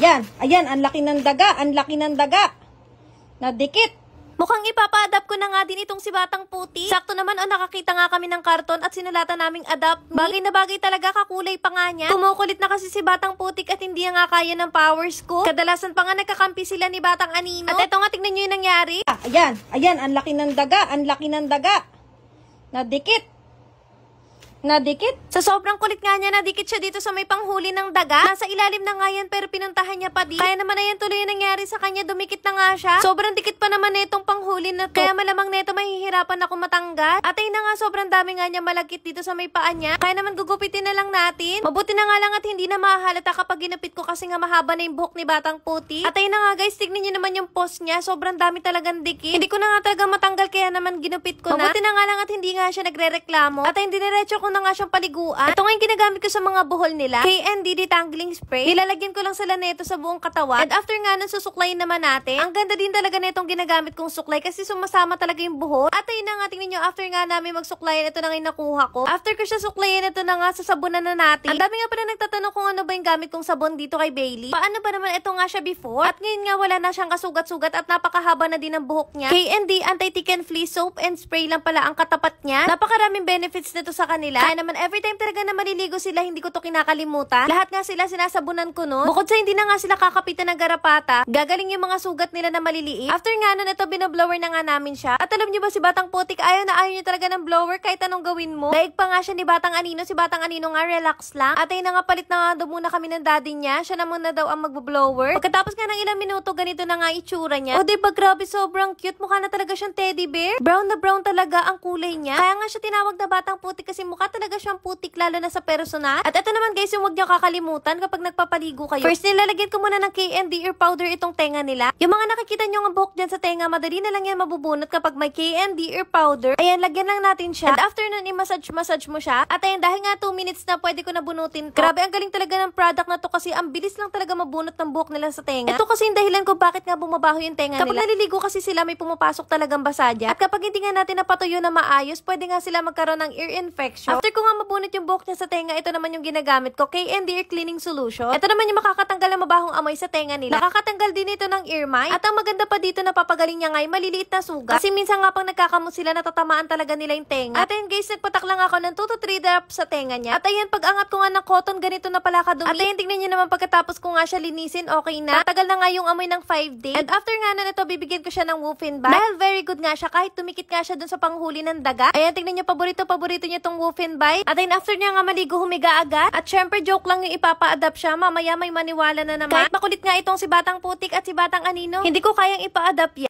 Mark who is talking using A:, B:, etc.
A: Ayan, ang laki ng daga, Nadikit.
B: Mukhang ipapa-adapt ko na nga din itong si Batang Putik. Sakto naman nakakita nga kami ng karton at sinulatan naming adapt me. Bagay na bagay talaga, kakulay pa nga niya. Kumukulit na kasi si Batang Putik at hindi nga kaya ng powers ko. Kadalasan pa nga nagkakampi sila ni Batang Anino. At eto nga, tignan nyo yung nangyari.
A: Ayan, ang laki ng daga, Nadikit.
B: Sa sobrang kulit nga niya, nadikit siya dito sa may panghuli ng daga. Nasa ilalim na nga yan pero pinuntahan niya pa di. Kaya naman ayan tuloy yung nangyari sa kanya, dumikit na nga siya. Sobrang dikit pa naman netong panghuli na to. Kaya malamang neto mahihirapan ako matanggal. At ay na nga, sobrang dami nga niya malagkit dito sa may paa niya. Kaya naman gugupitin na lang natin. Mabuti na nga lang at hindi na mahalata kapag ginupit ko kasi nga mahaba na yung buhok ni Batang Putik. At ay na nga guys, tignan niyo naman yung post niya. Sobrang dami talagang dikit. Hindi ko na nga talaga matanggal kaya naman ginupit ko na. Mabuti na nga lang at hindi nga siya nagre-reklamo. At ay dinerecho ko na nga siyang paliguan. Ito nga yung ginagamit ko sa mga buhol nila. KND Detangling Spray. Nilalagyan ko lang sila neto sa buong katawan. And after nga nun, susuklayin naman natin. Ang ganda din talaga netong ginagamit kong suklay kasi sumasama talaga yung buhol. At ayun na nga, tingnan nyo, after nga namin magsuklayan, ito na nga yung nakuha ko. After ko siya suklayin, ito na nga, sasabunan na natin. Ang dami nga pala nagtatanong kung ano ba yung gamit kong sabon dito kay Bailey. Paano ba naman ito nga siya before? At ngayon nga, wala na siyang kasugat-sugat at napakahaba na din ang buhok niya. KND Anti-Tick and Flea Soap and Spray lang pala ang katapat niya. Napakaraming benefits nito sa kanila. Kaya naman every time talaga na maliligo sila, hindi ko to kinakalimutan. Lahat nga sila sinasabunan ko nun. Bukod sa hindi na nga sila kakapitan ng garapata, gagaling yung mga sugat nila na maliliit. After nga nun, ito binoblower na nga namin siya. At alam niyo ba, si Batang Putik, ayaw niya talaga ng blower kahit anong gawin mo. Daig pa nga siya ni Batang Anino. Si Batang Anino nga relax lang. At ay na nga, palit na nga muna kami ng daddy niya. Siya na muna daw ang magbo-blower. Pagkatapos nga ng ilang minuto, ganito na nga itsura niya. O diba, grabe, sobrang cute. Mukha na talaga siyang teddy bear. Brown na brown talaga ang kulay niya. Kaya nga siya tinawag na Batang Putik kasi mukha talaga siyang putik, lalo na sa personal. At ito naman guys, yung huwag niyo kakalimutan kapag nagpapaligo kayo. First, nilalagyan ko muna ng KND ear powder itong tenga nila. Yung mga nakikita nyo ng buhok dyan sa tenga, madali na lang yan mabubunot kapag may KND ear powder. Ayan, lagyan lang natin siya. And after nun, i-massage mo siya. At ayan, dahil nga 2 minutes na pwede ko na bunutin to. Grabe, ang galing talaga ng product na to kasi ang bilis lang talaga mabunot ng buhok nila sa tenga. Ito kasi yung dahilan ko bakit nga bumabaho yung tenga nila. Kapag naliligo kasi sila, may pumapasok talagang basa dyan. At kapag hindi nga natin napatuyo na maayos, pwede nga sila magkaroon ng ear infection. After ko nga mabunot yung buhok niya sa tenga, ito naman yung ginagamit ko, KND Ear Cleaning Solution. Ito naman yung makakatanggal ng mabahong amoy sa tenga nila. Nakakatanggal din ito ng ear mite. At ang maganda pa dito na papagaling niya nga ay maliliit na sugat. Kasi minsan nga pang nagkakamot sila, natatamaan talaga nila yung tenga. At ayun guys, nagpatak lang ako ng 2 to 3 drops sa tenga niya. At ayun, pag angat ko nga ng cotton, ganito na pala kadumi. At ayun, tingnan nyo naman pagkatapos ko nga siya linisin, okay na. Tagal na nga yung amoy ng 5 days. And after nga na ito, bibigyan ko siya ng woofing bath. Dahil very good nga siya, kahit tumikit nga siya dun sa panghuli ng daga. Ayan, tingnan nyo, paborito niya tong woofing bath. At ayun, after niya nga maligo, humiga agad. At syempre, joke lang yung ipapa-adapt siya. Mamaya may maniwala na naman. Kahit makulit nga itong si Batang Putik at si Batang Anino, hindi ko kayang ipa-adapt yan.